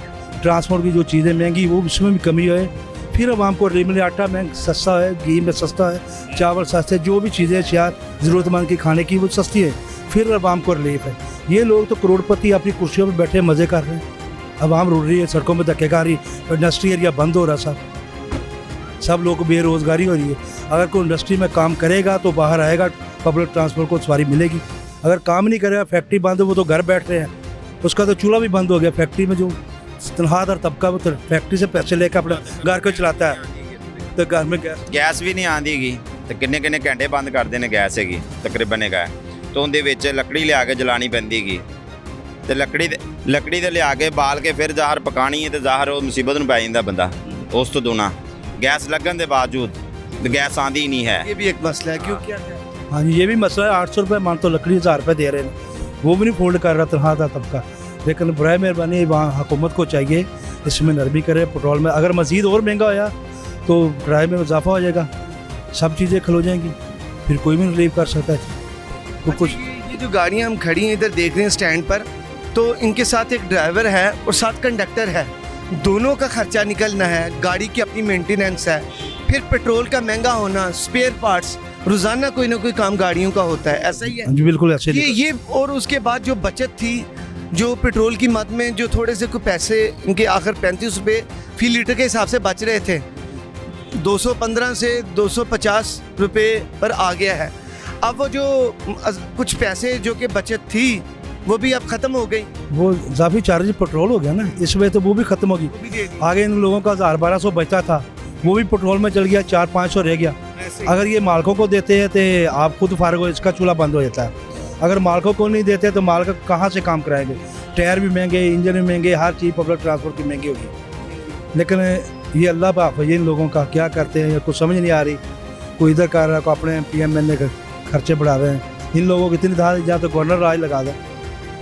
ट्रांसपोर्ट की जो चीज़ें महंगी वो उसमें भी कमी होए, फिर अवाम को री मिले, आटा महंगा सस्ता है, घी में सस्ता है, चावल सस्ते, जो भी चीज़ें शायद ज़रूरतमंद की खाने की वो सस्ती है, फिर अवाम को रिलीफ है। ये लोग तो करोड़पति अपनी कुर्सियों पर बैठे मज़े कर रहे हैं, अवाम रुल रही है, सड़कों में धक्के खा रही, इंडस्ट्री एरिया बंद हो रहा सब। सब लोग को बेरोज़गारी हो रही है। अगर कोई इंडस्ट्री में काम करेगा तो बाहर आएगा, पब्लिक ट्रांसपोर्ट को सवारी मिलेगी। अगर काम नहीं करेगा, फैक्ट्री बंद हो, वो तो घर बैठ रहे हैं, उसका तो चूल्हा भी बंद हो गया। फैक्ट्री में जो तनख्वाहदार तबका वो तो फैक्ट्री से पैसे लेकर अपना घर को चलाता है, तो घर में ਗੈਸ ਵੀ ਨਹੀਂ ਆਉਂਦੀਗੀ ਤੇ ਕਿੰਨੇ ਕਿੰਨੇ ਘੰਟੇ ਬੰਦ ਕਰਦੇ ਨੇ ਗੈਸ ਹੈਗੀ ਤਕਰੀਬਨ ਹੈਗਾ ਤੇ ਉਹਦੇ ਵਿੱਚ ਲੱਕੜੀ ਲਿਆ ਕੇ ਜਲਾਣੀ ਪੈਂਦੀਗੀ ਤੇ ਲੱਕੜੀ ਤੇ ਲਿਆ ਕੇ ਬਾਲ ਕੇ ਫਿਰ ਜ਼ਾਹਰ ਪਕਾਣੀ ਹੈ ਤੇ ਜ਼ਾਹਰ ਉਹ ਮੁਸੀਬਤ ਨੂੰ ਪੈ ਜਾਂਦਾ ਬੰਦਾ ਉਸ ਤੋਂ ਦੋਨਾ गैस लगन के बावजूद गैस आंदी ही नहीं है। ये भी एक मसला है, क्यों क्या है? हाँ जी, ये भी मसला है। 800 रुपये मान तो लकड़ी 1000 रुपये दे रहे हैं, वो भी नहीं फोल्ड कर रहा तनख्वाहदार तबका। लेकिन बराए मेहरबानी वहाँ हुकूमत को चाहिए इसमें नरमी करे। पेट्रोल में अगर मज़ीद और महंगा होया तो किराए में इजाफा हो जाएगा, सब चीज़ें खलो जाएंगी, फिर कोई भी रिलीव कर सकता है। तो कुछ ये जो गाड़ियाँ हम खड़ी हैं इधर देख रहे हैं स्टैंड पर, तो इनके साथ एक ड्राइवर है और साथ कंडक्टर है, दोनों का खर्चा निकलना है, गाड़ी की अपनी मेंटेनेंस है, फिर पेट्रोल का महंगा होना, स्पेयर पार्ट्स, रोज़ाना कोई ना कोई काम गाड़ियों का होता है, ऐसा ही है जी? बिल्कुल ऐसे ये और उसके बाद जो बचत थी, जो पेट्रोल की मद में जो थोड़े से कोई पैसे इनके आखिर 35 रुपये फी लीटर के हिसाब से बच रहे थे, 215 से 250 रुपये पर आ गया है। अब वो जो कुछ पैसे जो कि बचत थी वो भी अब ख़त्म हो गई। वो इजाफी चार्ज पेट्रोल हो गया ना, इस वजह तो वो भी ख़त्म होगी। आगे इन लोगों का 1000-1200 बचता था, वो भी पेट्रोल में चल गया, 400-500 रह गया। अगर ये मालकों को देते हैं तो आप खुद फारग हो, इसका चूल्हा बंद हो जाता है। अगर मालकों को नहीं देते तो मालक कहाँ से काम कराएंगे? टायर भी महंगे, इंजन भी महंगे, हर चीज़ पब्लिक ट्रांसपोर्ट की महंगी होगी। लेकिन ये अल्लाह पाक इन लोगों का क्या करते हैं कुछ समझ नहीं आ रही। कोई इधर कर रहा है, कोई अपने PMN के खर्चे बढ़ा रहे हैं। इन लोगों की इतनी धार जहाँ तो गवर्नर राज लगा दें,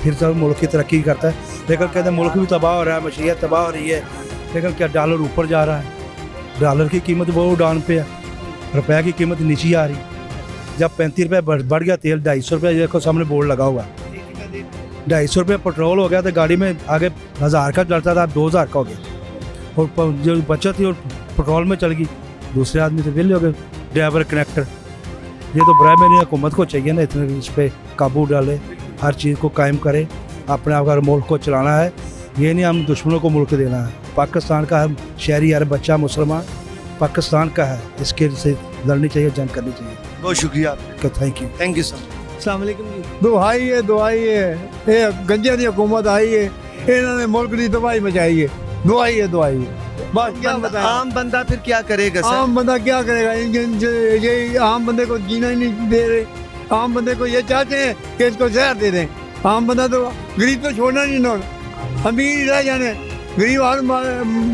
फिर सब मुल्क की तरक्की करता है। लेकिन कहते हैं मुल्क भी तबाह हो रहा है, मशीयत तबाह हो रही है, लेकिन क्या डॉलर ऊपर जा रहा है? डॉलर की कीमत बहुत डाउन पे है, रुपये की कीमत नीचे आ रही। जब 35 रुपये बढ़ गया तेल, 250 रुपये देखो सामने बोर्ड लगा हुआ है, 250 रुपये पेट्रोल हो गया तो गाड़ी में आगे 1000 का चलता था, 2000 का हो गया। और जो बचत थी और पेट्रोल में चल गई, दूसरे आदमी तो विले हो गए, ड्राइवर कनेक्टर। ये तो बराए मेरी हुकूमत को चाहिए ना इतने इस पर काबू डाले, हर चीज़ को कायम करे। अपने अगर मुल्क को चलाना है, ये नहीं हम दुश्मनों को मुल्क देना है। पाकिस्तान का है शहरी, हर बच्चा मुसलमान पाकिस्तान का है, इसके से लड़नी चाहिए, जंग करनी चाहिए। बहुत शुक्रिया आपका, थैंक यू सर। अस्सलाम वालेकुम जी। दुआई है ये गंजे की हुकूमत आई है, इन्होंने मुल्क की तबाही मचाई है। दुआई है बस, क्या बताएं? आम बंदा फिर क्या करेगा सर? आम बंदा क्या करेगा? ये आम बंदे को जीना ही नहीं दे रहे। आम बंदे को ये चाहते हैं कि इसको जहर दे दें। आम बंदा तो गरीब तो छोड़ना नहीं इन्होंने, अमीर रह जाने। गरीब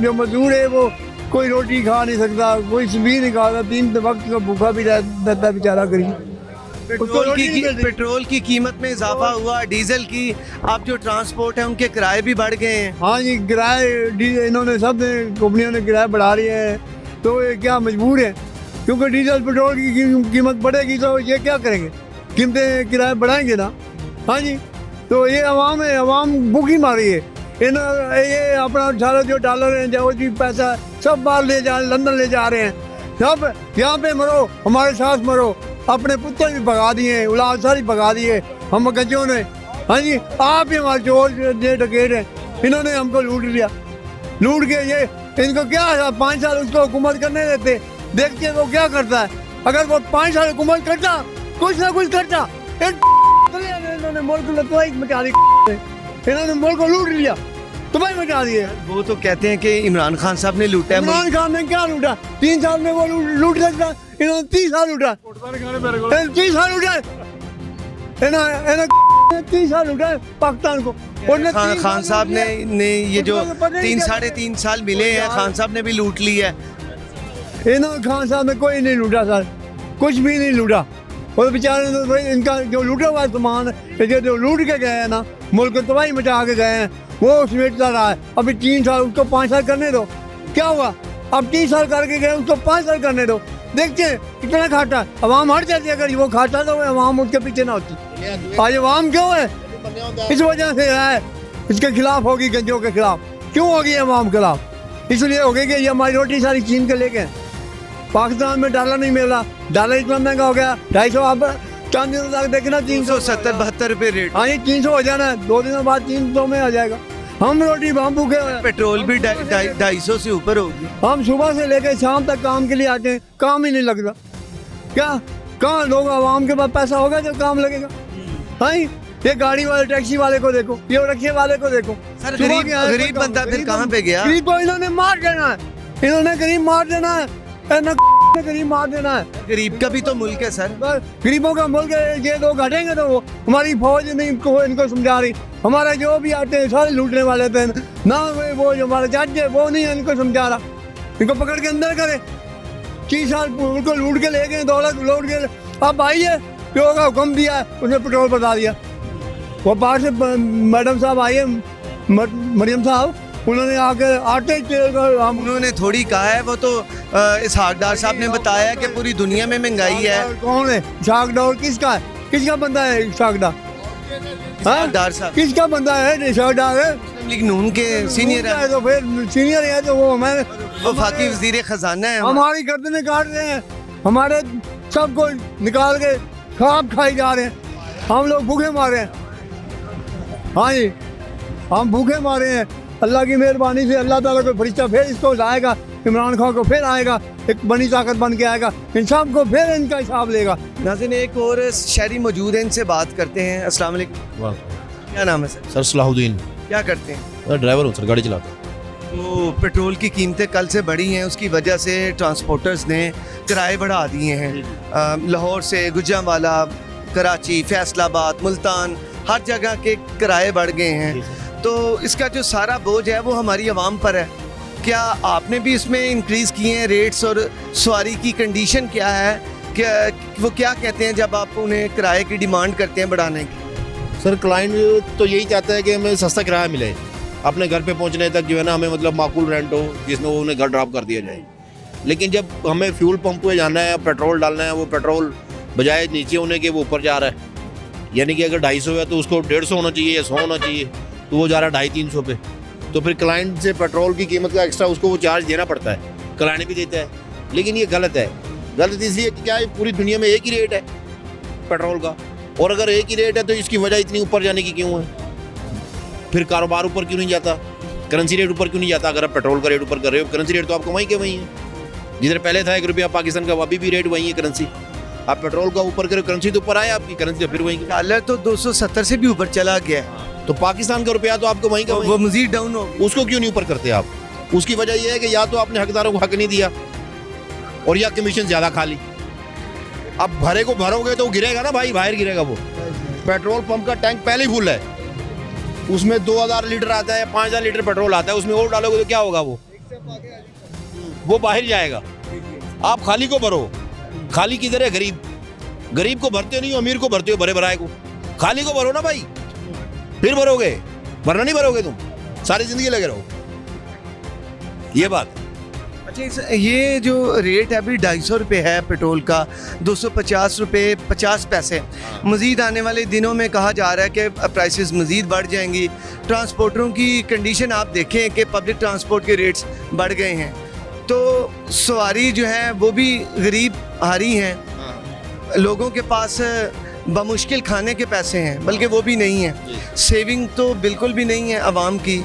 जो मजदूर है वो कोई रोटी खा नहीं सकता, कोई भी नहीं खाता, 3 वक्त का भूखा भी रहता बेचारा गरीब। पेट्रोल की कीमत में इजाफा हुआ, डीजल की, अब जो ट्रांसपोर्ट है उनके किराए भी बढ़ गए हैं। हाँ जी, किराए इन्होंने सब कंपनियों ने किराए बढ़ा रही है, तो ये क्या मजबूर है, क्योंकि डीजल पेट्रोल की कीमत बढ़ेगी तो ये क्या करेंगे? कीमतें किराए बढ़ाएंगे ना। हाँ जी, तो ये अवाम है, अवाम भूखी मारी है। ये अपना $18 है, जो भी पैसा सब बाहर ले जा, लंदन ले जा रहे हैं सब। यहाँ पे मरो, हमारे साथ मरो। अपने पुत्र भी भगा दिए, औलाद सारी भगा दिए हम गंजों ने। हाँ जी, आप ही हमारे चोर डकैत हैं, इन्होंने हमको लूट लिया। लूट के ये इनको क्या 5 साल उसको हुकूमत करने देते, देखते वो क्या करता है। अगर वो 5 साल हुकूमत करता, कुछ ना कुछ करता, इन्होंने मुल्क तबाही मचा दी, इन्होंने मुल्क को लूट लिया, तबाही मचा दी है। वो तो कहते हैं कि इमरान खान साहब ने लूटा है। इमरान खान ने क्या लूटा? 3 साल में वो लूट सकता, इन्होंने 30 साल लूटा, 30 साल लूटा, 30 साल लूटा पाकिस्तान को। खान साहब ने ये जो 3-3.5 साल मिले हैं, खान साहब ने भी लूट ली है। इन्होंने खान साहब ने कोई नहीं लूटा सर, कुछ भी नहीं लूटा। और बेचारे तो इनका जो लूटा हुआ सामान, जो लूट के गए हैं ना, मुल्क को तबाही मचा के गए हैं, वो समेटता रहा है। अभी 3 साल, उसको 5 साल करने दो, क्या हुआ? अब 3 साल करके गए, उसको 5 साल करने दो, देखते हैं कितना घाटा। अवाम हट जाती है, अगर वो घाटा तो अवाम उसके पीछे ना होती। आज अवाम क्यों है? इस वजह से है, इसके खिलाफ होगी, गंजों के खिलाफ। क्यों होगी अवाम के खिलाफ? इसलिए होगी कि ये हमारी रोटी सारी चीन के लेके। पाकिस्तान में डॉलर नहीं मिल रहा, डॉलर इतना महंगा हो गया, 250। अब चंद दिनों तक देखना 370-72 रुपये रेट। हाँ, ये 300 हो जाना है, 2 दिनों बाद 300 में आ जाएगा। हम रोटी हम भूखे हुए हैं। पेट्रोल भी 250 से ऊपर होगी। हम सुबह से लेकर शाम तक काम के लिए आते हैं, काम ही नहीं लगता। क्या कहाँ लोग आवाम के पास पैसा होगा जो काम लगेगा? हाँ, ये गाड़ी वाले टैक्सी वाले को देखो, ये रिक्शे वाले को देखो। सर गरीब बंदा फिर कहाँ पे गया? गरीब को इन्होंने मार देना है, इन्होंने गरीब मार देना है, गरीब मार देना है। गरीब का भी तो मुल्क है सर। गरीबों का मुल्क है। ये लोग हटेंगे तो हमारी फौज नहीं इनको समझा रही। हमारा जो भी आते हैं सारे लूटने वाले थे ना, वो जो हमारा जज है वो नहीं इनको समझा रहा। इनको पकड़ के अंदर करे। 3 साल उनको लूट के ले गए, दौलत लूट के। अब आइए, जो का हुक्म दिया है उसने पेट्रोल बता दिया। वो बाहर से मैडम साहब आई है, मरियम साहब, उन्होंने आकर आटे तेल का उन्होंने थोड़ी कहा है, वो तो इसहाकडार साहब ने बताया कि पूरी दुनिया में महंगाई है। कौन है इसहाकडार? किसका है? किसका बंदा है इसहाकडार? इसहाकडार साहब किसका बंदा है? इसहाकडार है लीग नून के सीनियर है। तो फिर सीनियर है तो वो मैं वफाकी वजीर खजाना है। हमारी गर्दनें काट रहे हैं, हमारे सबको निकाल के खाई जा रहे हैं। हम लोग भूखे मारे हैं। हाँ जी, हम भूखे मारे हैं। अल्लाह की मेहरबानी से अल्लाह ताला को फरिश्ता फिर इसको लाएगा, इमरान खान को फिर आएगा, एक बड़ी ताकत बन के आएगा, इन सब को फिर इनका हिसाब लेगा। नाज़रीन, एक और शहरी मौजूद है, इनसे बात करते हैं। अस्सलाम वालेकुम। क्या नाम है सर? सर सलाहुद्दीन। क्या करते हैं? मैं ड्राइवर हूँ सर, गाड़ी चलाता हूँ। तो पेट्रोल की कीमतें कल से बढ़ी हैं, उसकी वजह से ट्रांसपोर्टर्स ने किराए बढ़ा दिए हैं। लाहौर से गुजरांवाला, कराची, फैसलाबाद, मुल्तान, हर जगह के किराए बढ़ गए हैं। तो इसका जो सारा बोझ है वो हमारी आवाम पर है। क्या आपने भी इसमें इंक्रीज़ किए हैं रेट्स, और सवारी की कंडीशन क्या है? क्या वो क्या कहते हैं जब आप उन्हें किराए की डिमांड करते हैं बढ़ाने की? सर क्लाइंट तो यही चाहता है कि हमें सस्ता किराया मिले, अपने घर पे पहुंचने तक जो है ना हमें मतलब माकूल रेंट हो, जिसमें वो उन्हें घर ड्रॉप कर दिया जाए। लेकिन जब हमें फ्यूल पंप पे जाना है, पेट्रोल डालना है, वो पेट्रोल बजाय नीचे होने के वो ऊपर जा रहा है। यानी कि अगर 250 है तो उसको 150 होना चाहिए या 100 होना चाहिए, तो वो जा रहा है 250-300 पे। तो फिर क्लाइंट से पेट्रोल की कीमत का एक्स्ट्रा उसको वो चार्ज देना पड़ता है, क्लाइंट भी देता है। लेकिन ये गलत है। गलत इसलिए कि क्या है, पूरी दुनिया में एक ही रेट है पेट्रोल का, और अगर एक ही रेट है तो इसकी वजह इतनी ऊपर जाने की क्यों है? फिर कारोबार ऊपर क्यों नहीं जाता? करेंसी रेट ऊपर क्यों नहीं जाता? अगर आप पेट्रोल का रेट ऊपर कर रहे हो, करेंसी रेट तो आपको वहीं के वहीं है। जिधर पहले था 1 रुपया पाकिस्तान का, अभी भी रेट वहीं है करेंसी। आप पेट्रोल का ऊपर करो, करेंसी तो ऊपर आए, आपकी करेंसी फिर वहीं। डॉलर तो 270 से भी ऊपर चला गया है। तो पाकिस्तान का रुपया तो आपको वहीं का वो मजीद डाउन हो, उसको क्यों नहीं ऊपर करते आप? उसकी वजह यह है कि या तो आपने हकदारों को हक नहीं दिया, और या कमीशन ज्यादा खा ली। अब भरे को भरोगे तो गिरेगा ना भाई, बाहर गिरेगा वो। पेट्रोल पंप का टैंक पहले ही फुल है, उसमें 2000 लीटर आता है, 5000 लीटर पेट्रोल आता है, उसमें और डालोगे तो क्या होगा? वो बाहर जाएगा। आप खाली को भरो। खाली किधर है? गरीब को भरते नहीं हो, अमीर को भरते हो, भरे भराए को। खाली को भरो ना भाई, फिर भरोगे, वरना नहीं भरोगे तुम, सारी जिंदगी लगे रहो। ये बात। अच्छा, ये जो रेट है अभी 250 रुपये है पेट्रोल का, 250 रुपये 50 पैसे। मज़ीद आने वाले दिनों में कहा जा रहा है कि प्राइसेस मज़ीद बढ़ जाएंगी। ट्रांसपोर्टरों की कंडीशन आप देखें कि पब्लिक ट्रांसपोर्ट के रेट्स बढ़ गए हैं, तो सवारी जो है वो भी गरीब हारी हैं। लोगों के पास बमुश्किल खाने के पैसे हैं, बल्कि वो भी नहीं है। सेविंग तो बिल्कुल भी नहीं है आवाम की।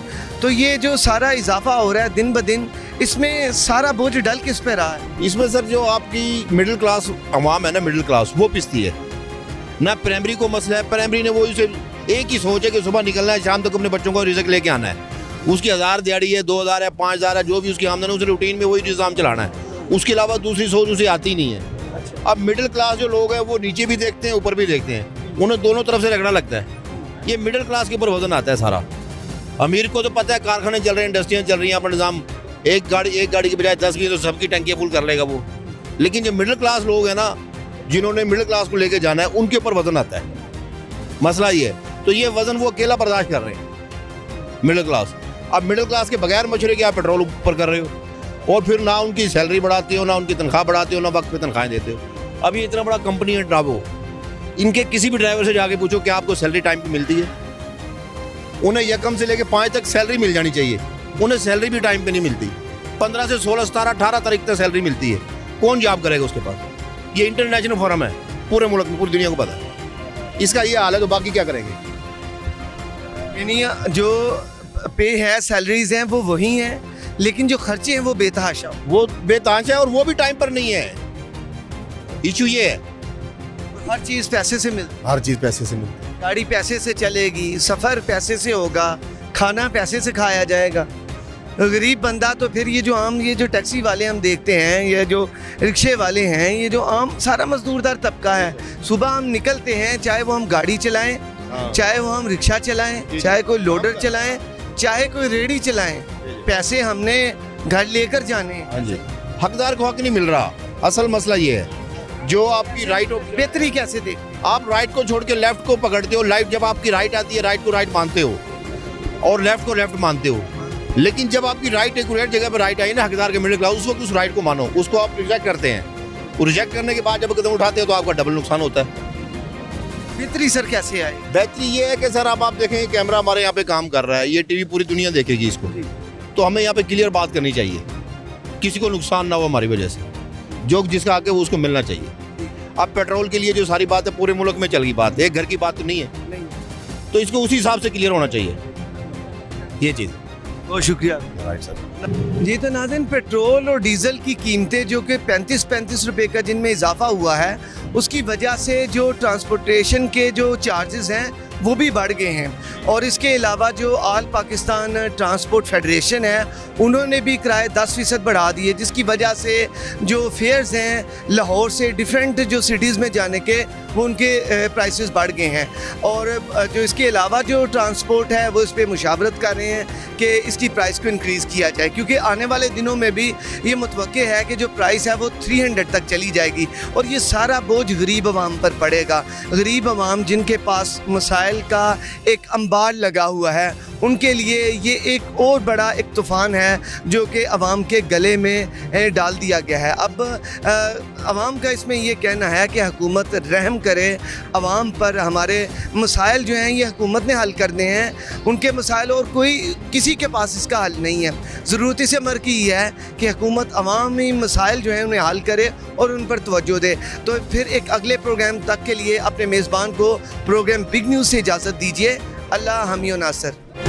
तो ये जो सारा इजाफा हो रहा है दिन ब दिन, इसमें सारा बोझ डल किस पे रहा है? इसमें सर जो आपकी मिडिल क्लास अवाम है ना, मिडिल क्लास, वो पिसती है ना। प्राइमरी को मसला है, प्राइमरी ने वो इसे एक ही सोच है कि सुबह निकलना है, शाम तक अपने बच्चों को रिज़्क लेके आना है। उसकी 1000 दिहाड़ी है, 2000 है, 5000 है, जो भी उसकी आमदन है, उसे रूटीन में वही निज़ाम चलाना है। उसके अलावा दूसरी सोच उसे आती नहीं है। अब मिडिल क्लास जो लोग हैं वो नीचे भी देखते हैं, ऊपर भी देखते हैं, उन्हें दोनों तरफ से रगड़ा लगता है। ये मिडिल क्लास के ऊपर वजन आता है सारा। अमीर को तो पता है कारखाने चल रहे हैं, इंडस्ट्रियाँ चल रही हैं, अपना निज़ाम, एक गाड़ी की बजाय 10 की तो सबकी टंकियाँ फुल कर लेगा वो। लेकिन जो मिडिल क्लास लोग हैं ना, जिन्होंने मिडिल क्लास को लेके जाना है, उनके ऊपर वजन आता है। मसला ये है, तो ये वजन वो अकेला बर्दाश्त कर रहे हैं मिडिल क्लास। अब मिडिल क्लास के बगैर मशरे के आप पेट्रोल ऊपर कर रहे हो, और फिर ना उनकी सैलरी बढ़ाते हो, ना उनकी तनख्वाह बढ़ाते हो, ना वक्त पे तनख्वाहें देते हो। अभी इतना बड़ा कंपनी है ट्रावो, इनके किसी भी ड्राइवर से जाके पूछो कि आपको सैलरी टाइम पे मिलती है? उन्हें यकम से लेके 5 तक सैलरी मिल जानी चाहिए, उन्हें सैलरी भी टाइम पे नहीं मिलती। 15 से 16, 17, 18 तारीख तक सैलरी मिलती है। कौन जॉब करेगा उसके पास? ये इंटरनेशनल फोरम है, पूरे मुल्क में, पूरी दुनिया को पता है। इसका ये हाल है, तो बाकी क्या करेंगे? यानी जो पे है, सैलरीज हैं वो वही हैं, लेकिन जो खर्चे हैं वो बेतहाशा। वो बेतांश है और वो भी टाइम पर नहीं है। इशू ये है, हर चीज़ पैसे से मिलती, हर चीज़ पैसे से मिलती है। गाड़ी पैसे से चलेगी, सफ़र पैसे से होगा, खाना पैसे से खाया जाएगा। गरीब बंदा तो फिर ये जो टैक्सी वाले हम देखते हैं, ये जो रिक्शे वाले हैं, ये जो आम सारा मजदूरदार तबका है, सुबह हम निकलते हैं, चाहे वो हम गाड़ी चलाएं, चाहे वो हम रिक्शा चलाएं, चाहे कोई लोडर चलाएं, चाहे कोई रेहड़ी चलाएं, पैसे हमने घर लेकर जाने हैं। हाँ जी, हकदार को हक नहीं मिल रहा। असल मसला ये है, जो आपकी राइट बेहतरी कैसे देख, आप राइट को छोड़ के लेफ्ट को पकड़ते हो। लाइट जब आपकी राइट आती है, राइट को राइट मानते हो और लेफ्ट को लेफ्ट मानते हो। लेकिन जब आपकी राइट एक राइट जगह पर राइट आई ना, हकदार के मिडिल क्लास, उस वक्त उस राइट को मानो, उसको आप रिजेक्ट करते हैं। रिजेक्ट करने के बाद जब कदम उठाते हो तो आपका डबल नुकसान होता है। बेहतरी सर कैसे आए? बेहतरी ये है कि सर अब आप देखें, कैमरा हमारे यहाँ पे काम कर रहा है, ये टीवी पूरी दुनिया देखेगी इसको, तो हमें यहाँ पे क्लियर बात करनी चाहिए, किसी को नुकसान ना हो हमारी वजह से। जो जिसका आगे वो उसको मिलना चाहिए। अब पेट्रोल के लिए जो सारी बात है पूरे मुल्क में चल गई बात, एक घर की बात तो नहीं है, तो इसको उसी हिसाब से क्लियर होना चाहिए ये चीज़। बहुत शुक्रिया। Right sir. जी तो नाज़रीन, पेट्रोल और डीजल की कीमतें जो कि 35 रुपए का जिनमें इजाफा हुआ है, उसकी वजह से जो ट्रांसपोर्टेशन के जो चार्जेस हैं वो भी बढ़ गए हैं। और इसके अलावा जो ऑल पाकिस्तान ट्रांसपोर्ट फेडरेशन है, उन्होंने भी किराए 10% बढ़ा दिए, जिसकी वजह से जो फेयर्स हैं लाहौर से डिफरेंट जो सिटीज़ में जाने के, वो उनके प्राइसेस बढ़ गए हैं। और जो इसके अलावा जो ट्रांसपोर्ट है वो इस पर मुशावरत कर रहे हैं कि इसकी प्राइस को इंक्रीज़ किया जाए, क्योंकि आने वाले दिनों में भी ये मुतवक्के है कि जो प्राइस है वो 300 तक चली जाएगी और ये सारा बोझ गरीब आवाम पर पड़ेगा। गरीब आवाम जिनके पास मसाइल का एक अंबार लगा हुआ है, उनके लिए ये एक और बड़ा एक तूफ़ान है जो कि अवाम के गले में डाल दिया गया है। अब अवाम का इसमें ये कहना है कि हुकूमत रहम करे अवाम पर, हमारे मसाइल जो हैं ये हुकूमत ने हल करने हैं, उनके मसाइल और कोई किसी के पास इसका हल नहीं है। ज़रूरत इस अमर की है कि हुकूमत अवामी मसाइल जो हैं उन्हें हल करे और उन पर तवज्जो दे। तो फिर एक अगले प्रोग्राम तक के लिए अपने मेज़बान को प्रोग्राम बिग न्यूज़ से इजाज़त दीजिए। अल्लाह हामी व नासर।